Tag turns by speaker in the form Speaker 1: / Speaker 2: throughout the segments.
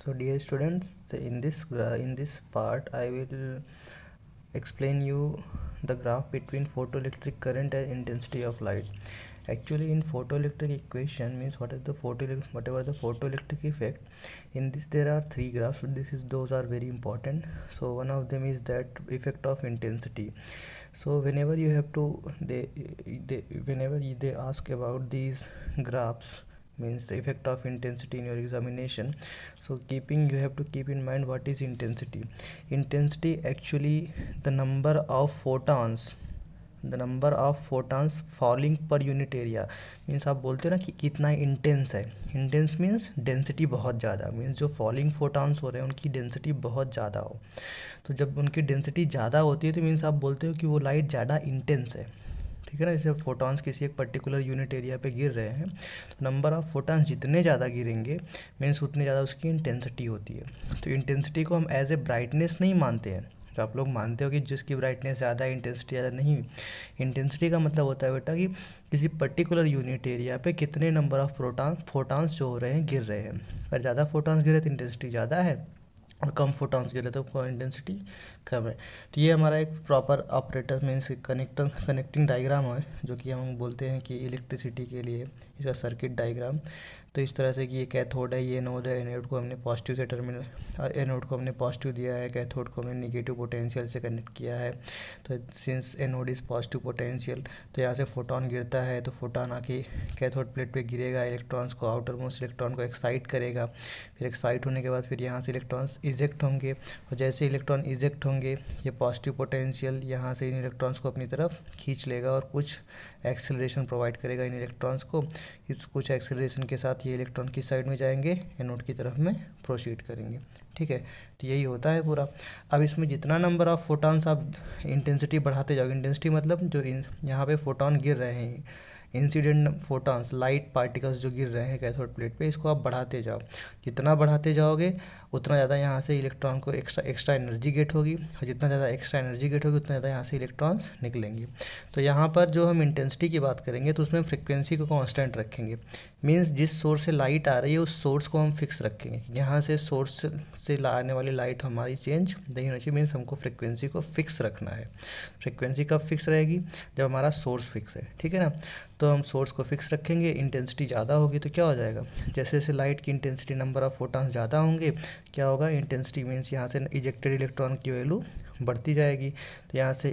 Speaker 1: So dear students, in this part I will explain you the graph between photoelectric current and intensity of light. Actually, in photoelectric equation means whatever the photoelectric effect, in this there are three graphs. Those are very important. So one of them is that effect of intensity. So whenever you have to whenever they ask about these graphs, means the effect of intensity in your examination, so you have to keep in mind what is intensity. Intensity actually the number of photons falling per unit area, means आप बोलते हो ना कि कितना intense है. Intense means density बहुत ज़्यादा, means जो फॉलिंग फोटॉन्स हो रहे हैं उनकी डेंसिटी बहुत ज़्यादा हो. तो जब उनकी डेंसिटी ज़्यादा होती है तो मीन्स आप बोलते हो कि वो लाइट ज़्यादा इंटेंस है. ठीक है ना. जैसे फोटॉन्स किसी एक पर्टिकुलर यूनिट एरिया पे गिर रहे हैं तो नंबर ऑफ़ फोटॉन्स जितने ज़्यादा गिरेंगे मीन्स उतने ज़्यादा उसकी इंटेंसिटी होती है. तो इंटेंसिटी को हम एज ए ब्राइटनेस नहीं मानते हैं. तो आप लोग मानते हो कि जिसकी ब्राइटनेस ज़्यादा है इंटेंसिटी ज़्यादा, नहीं. इंटेंसिटी का मतलब होता है बेटा कि किसी पर्टिकुलर यूनिट एरिया पे कितने नंबर ऑफ़ फोटॉन्स जो हो रहे हैं गिर रहे हैं. अगर ज़्यादा फोटॉन्स गिरे तो इंटेंसिटी ज़्यादा है और कम फोटॉन्स गिरे तो इंटेंसिटी कम है. तो ये हमारा एक proper operator means connecting diagram है, जो कि हम बोलते हैं कि इलेक्ट्रिसिटी के लिए इसका सर्किट डायग्राम. तो इस तरह से कि ये कैथोड है, ये एनोड है. एनोड को हमने पॉजिटिव से एनोड को हमने पॉजिटिव दिया है, कैथोड को हमने नेगेटिव पोटेंशियल से कनेक्ट किया है. तो since anode is positive potential, तो यहाँ से फोटॉन गिरता है तो फोटॉन आके कैथोड प्लेट पे गिरेगा, इलेक्ट्रॉन्स को आउटर मोस्ट इलेक्ट्रॉन को एक्साइट करेगा. फिर एक्साइट होने के बाद फिर यहाँ से इलेक्ट्रॉन्स इजेक्ट होंगे, और जैसे इलेक्ट्रॉन इजेक्ट होंगे ये पॉजिटिव पोटेंशियल यहाँ से इन इलेक्ट्रॉन्स को अपनी तरफ खींच लेगा और कुछ एक्सेलरेशन प्रोवाइड करेगा इन इलेक्ट्रॉन्स को. इस कुछ एक्सेलरेशन के साथ ये इलेक्ट्रॉन किस साइड में जाएंगे, एनोड की तरफ में प्रोसीड करेंगे. ठीक है. तो यही होता है पूरा. अब इसमें जितना नंबर ऑफ़ फोटॉन्स आप इंटेंसिटी बढ़ाते जाओगे, इंटेंसिटी मतलब जो यहाँ पे फोटॉन गिर रहे हैं, इंसिडेंट फोटॉन्स लाइट पार्टिकल्स जो गिर रहे हैं कैथोड प्लेट पे, इसको आप बढ़ाते जाओ. जितना बढ़ाते जाओगे उतना ज़्यादा यहाँ से इलेक्ट्रॉन को एक्स्ट्रा एनर्जी गेट होगी, और जितना ज़्यादा एक्स्ट्रा एनर्जी गेट होगी उतना ज़्यादा यहाँ से इलेक्ट्रॉन्स निकलेंगे. तो यहाँ पर जो हम इंटेंसिटी की बात करेंगे तो उसमें फ्रिक्वेंसी को कांस्टेंट रखेंगे. मीन्स जिस सोर्स से लाइट आ रही है उस सोर्स को हम फिक्स रखेंगे. यहाँ से सोर्स से आने वाली लाइट हमारी चेंज नहीं होनी चाहिए. मीन्स हमको फ्रिक्वेंसी को फिक्स रखना है. फ्रिक्वेंसी कब फिक्स रहेगी, जब हमारा सोर्स फिक्स है. ठीक है ना. तो हम सोर्स को फिक्स रखेंगे. इंटेंसिटी ज़्यादा होगी तो क्या हो जाएगा, जैसे जैसे लाइट की इंटेंसिटी नंबर ऑफ़ फोटॉन्स ज़्यादा होंगे क्या होगा, इंटेंसिटी मीन्स यहाँ से इजेक्टेड इलेक्ट्रॉन की वैल्यू बढ़ती जाएगी. तो यहाँ से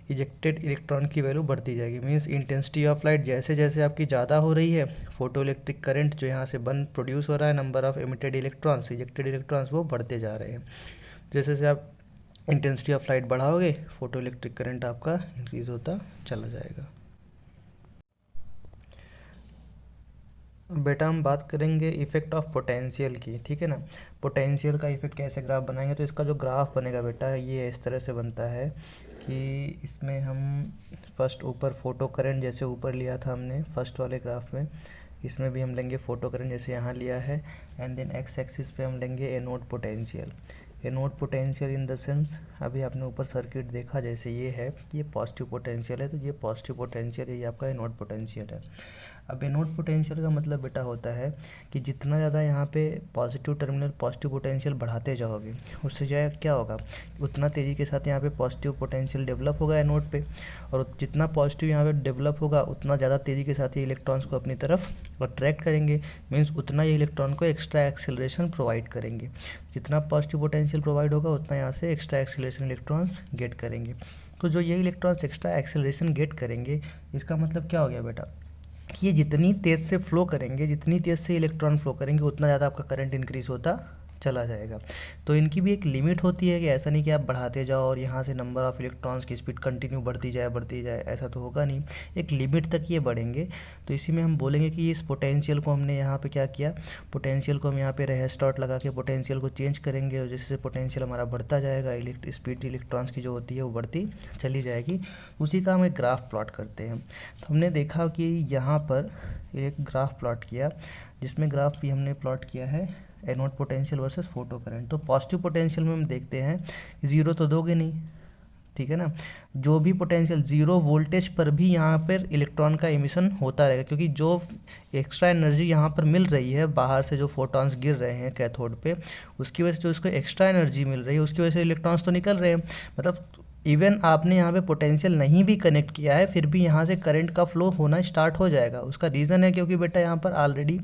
Speaker 1: इजेक्टेड इलेक्ट्रॉन की वैल्यू बढ़ती जाएगी. मीन्स इंटेंसिटी ऑफ लाइट जैसे जैसे आपकी ज़्यादा हो रही है, फोटो इलेक्ट्रिक करंट जो यहाँ से प्रोड्यूस हो रहा है, number of emitted electrons ejected electrons वो बढ़ते जा रहे हैं. जैसे जैसे आप इंटेंसिटी ऑफ लाइट बढ़ाओगे फोटो इलेक्ट्रिक करंट आपका इंक्रीज़ होता चला जाएगा. बेटा हम बात करेंगे इफ़ेक्ट ऑफ पोटेंशियल की. ठीक है ना. पोटेंशियल का इफ़ेक्ट कैसे ग्राफ बनाएंगे, तो इसका जो ग्राफ बनेगा बेटा ये इस तरह से बनता है कि इसमें हम फर्स्ट ऊपर फोटो करंट जैसे ऊपर लिया था हमने फर्स्ट वाले ग्राफ में, इसमें भी हम लेंगे फोटो करंट जैसे यहाँ लिया है. एंड देन एक्स एक्सिस पे हम लेंगे anode potential. Anode potential in the sense अभी आपने ऊपर सर्किट देखा जैसे ये है, ये पॉजिटिव पोटेंशियल है, तो ये पॉजिटिव पोटेंशियल है, ये आपका एनोड पोटेंशियल है. अब एनोड पोटेंशियल का मतलब बेटा होता है कि जितना ज़्यादा यहाँ पे पॉजिटिव टर्मिनल पॉजिटिव पोटेंशियल बढ़ाते जाओगे उससे क्या होगा, उतना तेज़ी के साथ यहाँ पे पॉजिटिव पोटेंशियल डेवलप होगा एनोड पे, और जितना पॉजिटिव यहाँ पे डेवलप होगा उतना ज़्यादा तेज़ी के साथ ये इलेक्ट्रॉन्स को अपनी तरफ अट्रैक्ट करेंगे. मीन्स उतना ये इलेक्ट्रॉन को एक्स्ट्रा एक्सेलरेशन प्रोवाइड करेंगे. जितना पॉजिटिव पोटेंशियल प्रोवाइड होगा उतना यहाँ से एक्स्ट्रा एक्सेलरेशन इलेक्ट्रॉन्स गेट करेंगे. तो जो ये इलेक्ट्रॉन्स एक्स्ट्रा एक्सेलरेशन गेट करेंगे इसका मतलब क्या हो गया बेटा कि ये जितनी तेज़ से फ्लो करेंगे, जितनी तेज़ से इलेक्ट्रॉन फ्लो करेंगे उतना ज़्यादा आपका करंट इंक्रीज़ होता चला जाएगा. तो इनकी भी एक लिमिट होती है कि ऐसा नहीं कि आप बढ़ाते जाओ और यहाँ से नंबर ऑफ़ इलेक्ट्रॉन्स की स्पीड कंटिन्यू बढ़ती जाए, ऐसा तो होगा नहीं. एक लिमिट तक ये बढ़ेंगे. तो इसी में हम बोलेंगे कि इस पोटेंशियल को हमने यहाँ पे क्या किया, पोटेंशियल को हम यहाँ पे रेजिस्टर लगा के पोटेंशियल को चेंज करेंगे, और जैसे पोटेंशियल हमारा बढ़ता जाएगा स्पीड इलेक्ट्रॉन्स की जो होती है वो बढ़ती चली जाएगी. उसी का हम एक ग्राफ प्लॉट करते हैं. तो हमने देखा कि यहाँ पर एक ग्राफ प्लॉट किया, जिसमें ग्राफ भी हमने प्लॉट किया है anode potential versus photo current. तो पॉजिटिव पोटेंशियल में हम देखते हैं ज़ीरो तो दोगे नहीं, ठीक है ना। जो भी पोटेंशियल 0 वोल्टेज पर भी यहाँ पर इलेक्ट्रॉन का एमिशन होता रहेगा, क्योंकि जो एक्स्ट्रा एनर्जी यहाँ पर मिल रही है बाहर से, जो फोटॉन्स गिर रहे हैं कैथोड पे, उसकी वजह से जो इसको एक्स्ट्रा एनर्जी मिल रही है उसकी वजह से इलेक्ट्रॉन्स तो निकल रहे हैं। मतलब इवन आपने यहाँ पे पोटेंशियल नहीं भी कनेक्ट किया है फिर भी यहाँ से करंट का फ्लो होना स्टार्ट हो जाएगा। उसका रीज़न है क्योंकि बेटा यहाँ पर ऑलरेडी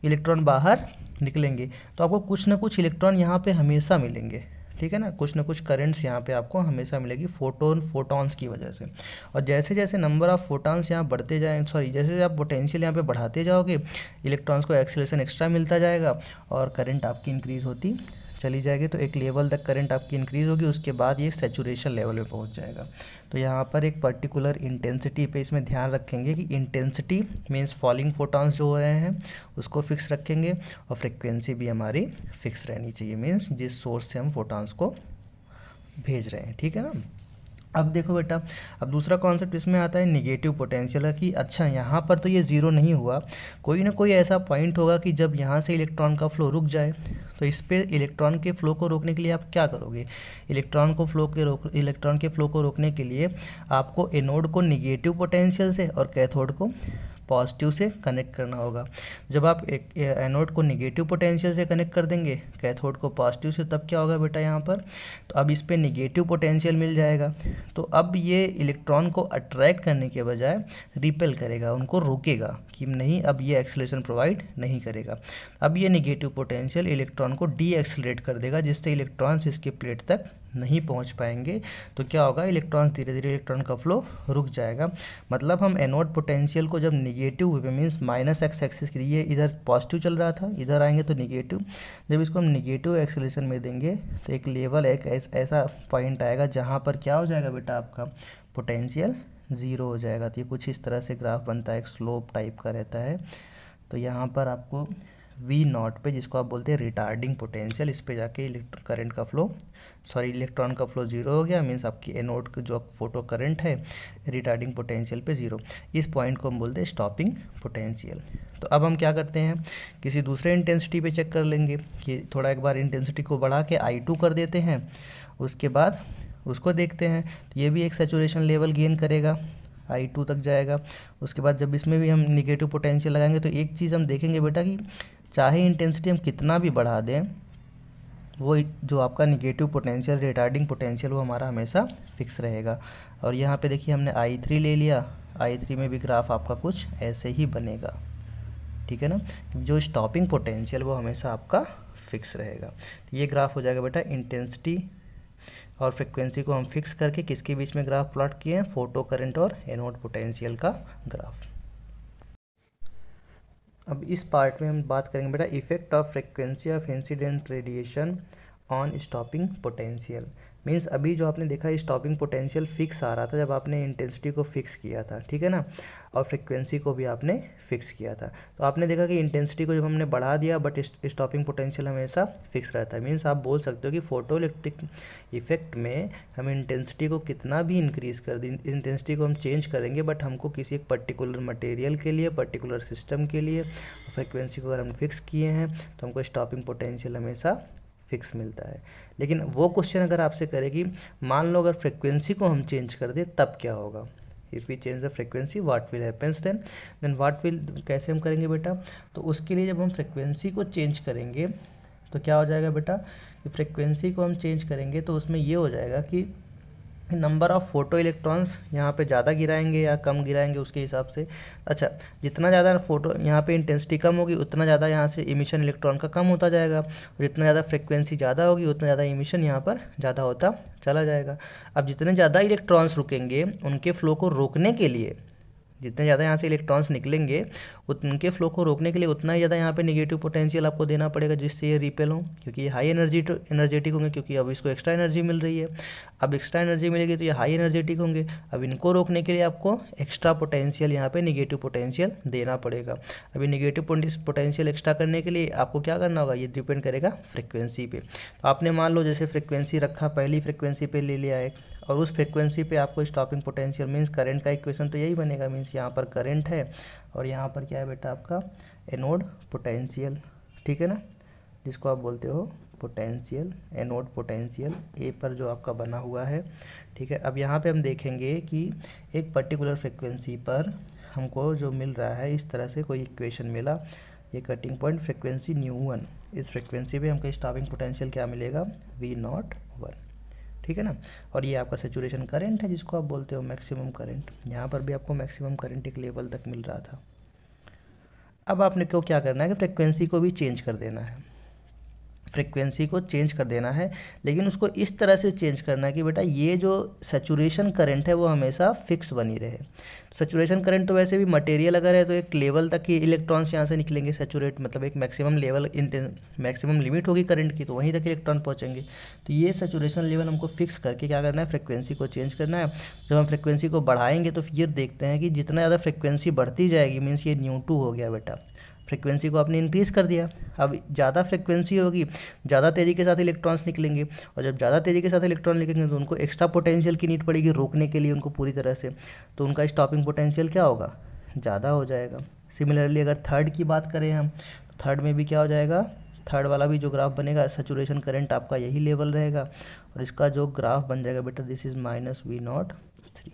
Speaker 1: इलेक्ट्रॉन बाहर निकलेंगे, तो आपको कुछ ना कुछ इलेक्ट्रॉन यहाँ पे हमेशा मिलेंगे, ठीक है ना। कुछ ना कुछ करंट्स यहाँ पे आपको हमेशा मिलेगी फोटॉन्स की वजह से। और जैसे जैसे नंबर ऑफ फोटॉन्स यहाँ बढ़ते जाएँ, सॉरी, जैसे जैसे आप पोटेंशियल यहाँ पे बढ़ाते जाओगे, इलेक्ट्रॉन्स को एक्सेलरेशन एक्स्ट्रा मिलता जाएगा और करंट आपकी इंक्रीज़ होती चली जाएगी। तो एक लेवल तक करंट आपकी इंक्रीज़ होगी, उसके बाद ये सैचुरेशन लेवल पे पहुंच जाएगा। तो यहाँ पर एक पर्टिकुलर इंटेंसिटी पे इसमें ध्यान रखेंगे कि इंटेंसिटी मीन्स फॉलिंग फोटॉन्स जो हो रहे हैं उसको फिक्स रखेंगे, और फ्रिक्वेंसी भी हमारी फिक्स रहनी चाहिए, मीन्स जिस सोर्स से हम फोटॉन्स को भेज रहे हैं, ठीक है ना। अब देखो बेटा, अब दूसरा कॉन्सेप्ट इसमें आता है निगेटिव पोटेंशियल का, कि अच्छा यहाँ पर तो ये ज़ीरो नहीं हुआ, कोई ना कोई ऐसा पॉइंट होगा कि जब यहाँ से इलेक्ट्रॉन का फ्लो रुक जाए। तो इस पे इलेक्ट्रॉन के फ्लो को रोकने के लिए आप क्या करोगे? इलेक्ट्रॉन के फ्लो को रोकने के लिए आपको एनोड को निगेटिव पोटेंशियल से और कैथोड को पॉजिटिव से कनेक्ट करना होगा। जब आप एक एनोड को निगेटिव पोटेंशियल से कनेक्ट कर देंगे, कैथोड को पॉजिटिव से, तब क्या होगा बेटा यहाँ पर, तो अब इस पे निगेटिव पोटेंशियल मिल जाएगा। तो अब ये इलेक्ट्रॉन को अट्रैक्ट करने के बजाय रिपेल करेगा, उनको रोकेगा कि नहीं, अब ये एक्सेलरेशन प्रोवाइड नहीं करेगा। अब ये निगेटिव पोटेंशियल इलेक्ट्रॉन को डी एक्सेलरेट कर देगा, जिससे इलेक्ट्रॉन्स इसके प्लेट तक नहीं पहुंच पाएंगे। तो क्या होगा, इलेक्ट्रॉन धीरे धीरे इलेक्ट्रॉन का फ्लो रुक जाएगा। मतलब हम एनोड पोटेंशियल को जब negative means minus x axis के लिए, इधर पॉजिटिव चल रहा था, इधर आएंगे तो निगेटिव, जब इसको हम निगेटिव एक्सेलरेशन में देंगे तो एक लेवल, एक ऐसा पॉइंट आएगा जहाँ पर क्या हो जाएगा बेटा, आपका पोटेंशियल ज़ीरो हो जाएगा। तो ये कुछ इस तरह से ग्राफ बनता है, एक स्लोप टाइप का रहता है। तो यहाँ पर आपको वी नॉट पे, जिसको आप बोलते हैं रिटार्डिंग पोटेंशियल, इस पे जाके इलेक्ट्रॉन का फ्लो जीरो हो गया, मीन्स आपकी एनोड का जो फोटो करंट है रिटार्डिंग पोटेंशियल पे ज़ीरो। इस पॉइंट को हम बोलते हैं स्टॉपिंग पोटेंशियल। तो अब हम क्या करते हैं, किसी दूसरे इंटेंसिटी पे चेक कर लेंगे कि थोड़ा एक बार इंटेंसिटी को बढ़ा के I2 कर देते हैं, उसके बाद उसको देखते हैं। तो ये भी एक सैचुरेशन लेवल गेन करेगा, I2 तक जाएगा। उसके बाद जब इसमें भी हम निगेटिव पोटेंशियल लगाएंगे तो एक चीज़ हम देखेंगे बेटा कि चाहे इंटेंसिटी हम कितना भी बढ़ा दें, वो जो आपका निगेटिव पोटेंशियल, रिटार्डिंग पोटेंशियल, वो हमारा हमेशा फिक्स रहेगा। और यहाँ पे देखिए हमने I3 ले लिया, I3 में भी ग्राफ आपका कुछ ऐसे ही बनेगा, ठीक है ना। जो स्टॉपिंग पोटेंशियल वो हमेशा आपका फिक्स रहेगा। तो ये ग्राफ हो जाएगा बेटा, इंटेंसिटी और फ्रिक्वेंसी को हम फिक्स करके किसके बीच में ग्राफ प्लॉट किए हैं, फोटो करंट और एनोड पोटेंशियल का ग्राफ। अब इस पार्ट में हम बात करेंगे बेटा effect of frequency of incident radiation on stopping potential. Means अभी जो आपने देखा स्टॉपिंग पोटेंशियल फिक्स आ रहा था जब आपने इंटेंसिटी को फिक्स किया था, ठीक है ना, और फ्रिक्वेंसी को भी आपने फिक्स किया था। तो आपने देखा कि इंटेंसिटी को जब हमने बढ़ा दिया बट स्टॉपिंग पोटेंशियल हमेशा फिक्स रहता है। मीन्स आप बोल सकते हो कि फोटो इलेक्ट्रिक इफेक्ट में हम इंटेंसिटी को कितना भी इंक्रीज़ कर दें, इंटेंसिटी को हम चेंज करेंगे बट हमको किसी एक पर्टिकुलर मटेरियल के लिए, पर्टिकुलर सिस्टम के लिए फ्रिक्वेंसी को अगर हम फिक्स किए हैं तो हमको स्टॉपिंग पोटेंशियल हमेशा फिक्स मिलता है। लेकिन वो क्वेश्चन अगर आपसे करे कि मान लो अगर फ्रिक्वेंसी को हम चेंज कर दें तब क्या होगा, if we change the frequency what will happens then what will, कैसे हम करेंगे बेटा, तो उसके लिए जब हम फ्रिक्वेंसी को चेंज करेंगे तो क्या हो जाएगा बेटा, कि फ्रिक्वेंसी को हम चेंज करेंगे तो उसमें ये हो जाएगा कि नंबर ऑफ़ फोटो इलेक्ट्रॉन्स यहाँ पे ज़्यादा गिराएंगे या कम गिराएंगे उसके हिसाब से। अच्छा, जितना ज़्यादा फोटो यहाँ पे इंटेंसिटी कम होगी उतना ज़्यादा यहाँ से इमिशन इलेक्ट्रॉन का कम होता जाएगा, और जितना ज़्यादा फ्रिक्वेंसी ज़्यादा होगी उतना ज़्यादा इमिशन यहाँ पर ज़्यादा होता चला जाएगा। अब जितने ज़्यादा इलेक्ट्रॉन्स रुकेंगे उनके फ्लो को रोकने के लिए, जितने ज़्यादा यहाँ से इलेक्ट्रॉन्स निकलेंगे उनके फ्लो को रोकने के लिए उतना ही ज़्यादा यहाँ पे नेगेटिव पोटेंशियल आपको देना पड़ेगा जिससे ये रिपेल हो, क्योंकि ये हाई एनर्जेटिक होंगे, क्योंकि अब इसको एक्स्ट्रा एनर्जी मिल रही है। अब एक्स्ट्रा एनर्जी मिलेगी तो ये हाई एनर्जेटिक होंगे। अब इनको रोकने के लिए आपको एक्स्ट्रा पोटेंशियल यहाँ पे नेगेटिव पोटेंशियल देना पड़ेगा। अभी नेगेटिव पोटेंशियल एक्स्ट्रा करने के लिए आपको क्या करना होगा, ये डिपेंड करेगा फ्रिक्वेंसी पे। तो आपने मान लो जैसे फ्रिक्वेंसी रखा, पहली फ्रिक्वेंसी पे ले लिया एक, और उस फ्रिक्वेंसी पे आपको स्टॉपिंग पोटेंशियल मीन्स करंट का इक्वेशन तो यही बनेगा, मीन्स यहाँ पर करंट है और यहाँ पर क्या है बेटा आपका एनोड पोटेंशियल, ठीक है ना। जिसको आप बोलते हो पोटेंशियल, एनोड पोटेंशियल ए पर जो आपका बना हुआ है। ठीक है, अब यहाँ पे हम देखेंगे कि एक पर्टिकुलर फ्रिक्वेंसी पर हमको जो मिल रहा है, इस तरह से कोई इक्वेशन मिला, ये कटिंग पॉइंट फ्रिक्वेंसी न्यू 1, इस फ्रिक्वेंसी पे हमको स्टॉपिंग पोटेंशियल क्या मिलेगा, V01। ठीक है ना, और ये आपका सेचुरेशन करंट है जिसको आप बोलते हो मैक्सिमम करंट। यहाँ पर भी आपको मैक्सिमम करंट एक लेवल तक मिल रहा था। अब आपने को क्या करना है कि फ्रिक्वेंसी को भी चेंज कर देना है, फ्रिक्वेंसी को चेंज कर देना है, लेकिन उसको इस तरह से चेंज करना है कि बेटा ये जो सैचुरेशन करंट है वो हमेशा फिक्स बनी रहे। सैचुरेशन करंट तो वैसे भी मटेरियल अगर है तो एक लेवल तक ही इलेक्ट्रॉन्स यहाँ से निकलेंगे, सैचुरेट मतलब एक मैक्सिमम लेवल मैक्सिमम लिमिट होगी करंट की, तो वहीं तक इलेक्ट्रॉन पहुँचेंगे। तो ये सैचुरेशन लेवल हमको फिक्स करके क्या करना है, फ्रिक्वेंसी को चेंज करना है। जब हम फ्रिक्वेंसी को बढ़ाएंगे तो फिर देखते हैं कि जितना ज़्यादा फ्रिक्वेंसी बढ़ती जाएगी, मीन्स ये न्यू2 हो गया बेटा, फ्रिक्वेंसी को आपने इंक्रीज़ कर दिया। अब ज़्यादा फ्रिक्वेंसी होगी, ज़्यादा तेज़ी के साथ इलेक्ट्रॉन्स निकलेंगे, और जब ज़्यादा तेज़ी के साथ इलेक्ट्रॉन निकलेंगे तो उनको एक्स्ट्रा पोटेंशियल की नीड पड़ेगी रोकने के लिए उनको पूरी तरह से, तो उनका स्टॉपिंग पोटेंशियल क्या होगा, ज़्यादा हो जाएगा। सिमिलरली अगर थर्ड की बात करें हम, तो थर्ड में भी क्या हो जाएगा, थर्ड वाला भी जो ग्राफ बनेगा, सैचुरेशन करंट आपका यही लेवल रहेगा, और इसका जो ग्राफ बन जाएगा बेटा, दिस इज़ -V03।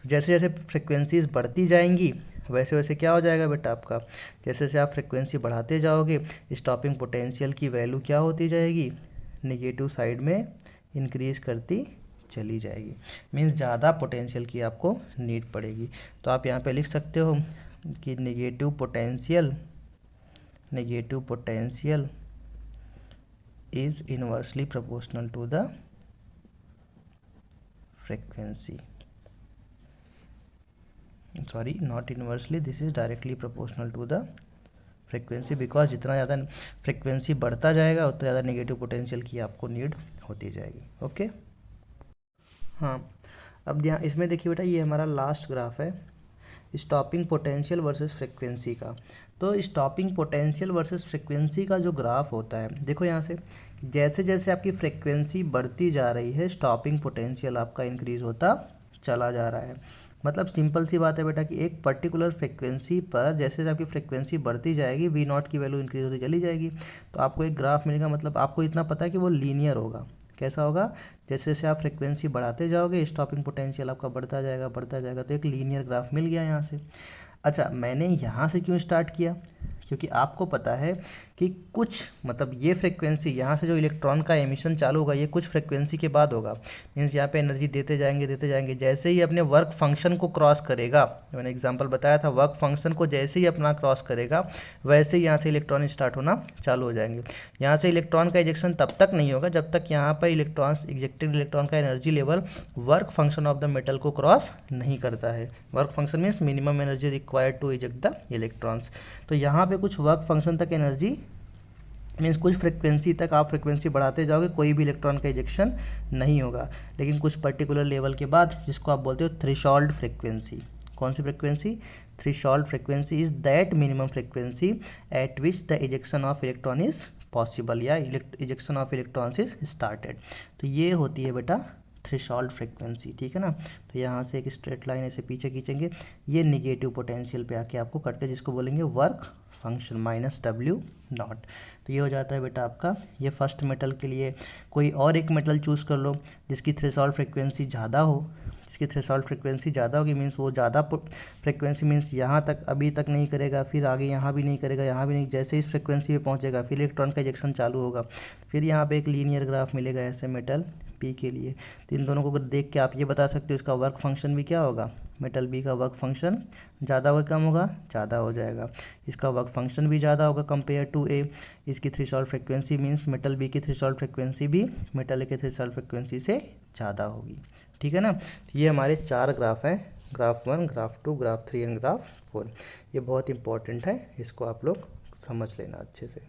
Speaker 1: जैसे जैसे फ्रिक्वेंसीज बढ़ती जाएंगी वैसे वैसे क्या हो जाएगा बेटा आपका, जैसे जैसे आप फ्रिक्वेंसी बढ़ाते जाओगे स्टॉपिंग पोटेंशियल की वैल्यू क्या होती जाएगी, नेगेटिव साइड में इंक्रीज़ करती चली जाएगी, मीन्स ज़्यादा पोटेंशियल की आपको नीड पड़ेगी। तो आप यहाँ पे लिख सकते हो कि negative potential is inversely proportional to the frequency, sorry not inversely, this is directly proportional to the frequency, because जितना ज़्यादा फ्रिक्वेंसी बढ़ता जाएगा उतना ज़्यादा नेगेटिव पोटेंशियल की आपको नीड होती जाएगी। ओके, हाँ, अब यहाँ इसमें देखिए बेटा, ये हमारा लास्ट ग्राफ है स्टॉपिंग पोटेंशियल वर्सेस फ्रिक्वेंसी का। तो स्टॉपिंग पोटेंशियल वर्सेस फ्रिक्वेंसी का जो ग्राफ होता है, देखो यहाँ से जैसे जैसे आपकी फ्रिक्वेंसी बढ़ती जा रही है स्टॉपिंग पोटेंशियल आपका इंक्रीज़ होता चला जा रहा है। मतलब सिंपल सी बात है बेटा कि एक पर्टिकुलर फ्रिक्वेंसी पर जैसे आपकी फ्रिक्वेंसी बढ़ती जाएगी V0 की वैल्यू इंक्रीज होती चली जाएगी, तो आपको एक ग्राफ मिलेगा। मतलब आपको इतना पता है कि वो लीनियर होगा। कैसा होगा, जैसे जैसे आप फ्रिक्वेंसी बढ़ाते जाओगे स्टॉपिंग पोटेंशियल आपका बढ़ता जाएगा, तो एक लीनियर ग्राफ मिल गया यहाँ से। अच्छा, मैंने यहाँ से क्यों स्टार्ट किया, क्योंकि आपको पता है कि कुछ मतलब ये फ्रिक्वेंसी यहाँ से जो इलेक्ट्रॉन का एमिशन चालू होगा ये कुछ फ्रिक्वेंसी के बाद होगा। मीन्स यहाँ पे एनर्जी देते जाएंगे, जैसे ही अपने वर्क फंक्शन को क्रॉस करेगा, मैंने एग्जांपल बताया था, वर्क फंक्शन को जैसे ही अपना क्रॉस करेगा वैसे ही यहाँ से इलेक्ट्रॉन स्टार्ट होना चालू हो जाएंगे। यहाँ से इलेक्ट्रॉन का इजेक्शन तब तक नहीं होगा जब तक यहाँ पर इजेक्टेड इलेक्ट्रॉन का energy level work function of the metal को क्रॉस नहीं करता है। Work function means minimum energy required to eject the electrons. तो यहाँ पे कुछ वर्क फंक्शन तक एनर्जी मीन्स कुछ फ्रिक्वेंसी तक आप फ्रिक्वेंसी बढ़ाते जाओगे कोई भी इलेक्ट्रॉन का इजेक्शन नहीं होगा, लेकिन कुछ पर्टिकुलर लेवल के बाद, जिसको आप बोलते हो थ्रेशोल्ड फ्रिक्वेंसी। कौन सी frequency, threshold frequency is that minimum frequency at which the ejection of electron is possible या ejection of electrons is started. तो ये होती है बेटा थ्रेशोल्ड फ्रिक्वेंसी, ठीक है ना। तो यहाँ से एक स्ट्रेट लाइन ऐसे पीछे खींचेंगे, ये निगेटिव पोटेंशियल पे आके आपको कटते, जिसको बोलेंगे वर्क फंक्शन -W0। तो ये हो जाता है बेटा आपका ये फर्स्ट मेटल के लिए। कोई और एक मेटल चूज़ कर लो जिसकी थ्रेशोल्ड फ्रिक्वेंसी ज़्यादा हो, जिसकी थ्रेशोल्ड फ्रिक्वेंसी ज़्यादा होगी, मीन्स वो ज़्यादा फ्रिक्वेंसी मीन्स यहाँ तक अभी तक नहीं करेगा, फिर आगे यहाँ भी नहीं करेगा, यहाँ भी नहीं, जैसे इस फ्रिक्वेंसी पे पहुँचेगा फिर इलेक्ट्रॉन का इजेक्शन चालू होगा। फिर यहाँ पे एक लीनियर ग्राफ मिलेगा ऐसे मेटल बी के लिए। तो इन दोनों को देख के आप ये बता सकते हो इसका वर्क फंक्शन भी क्या होगा, मेटल बी का वर्क फंक्शन ज़्यादा होगा कम होगा, ज़्यादा हो जाएगा। इसका वर्क फंक्शन भी ज़्यादा होगा कंपेयर टू ए। इसकी threshold frequency means metal B की थ्रेशोल्ड फ्रिक्वेंसी भी मेटल ए के थ्रेशोल्ड फ्रिक्वेंसी से ज़्यादा होगी, ठीक है ना। ये हमारे 4 ग्राफ हैं, graph 1, graph 2, graph 3 and graph 4। ये बहुत इंपॉर्टेंट है, इसको आप लोग समझ लेना अच्छे से।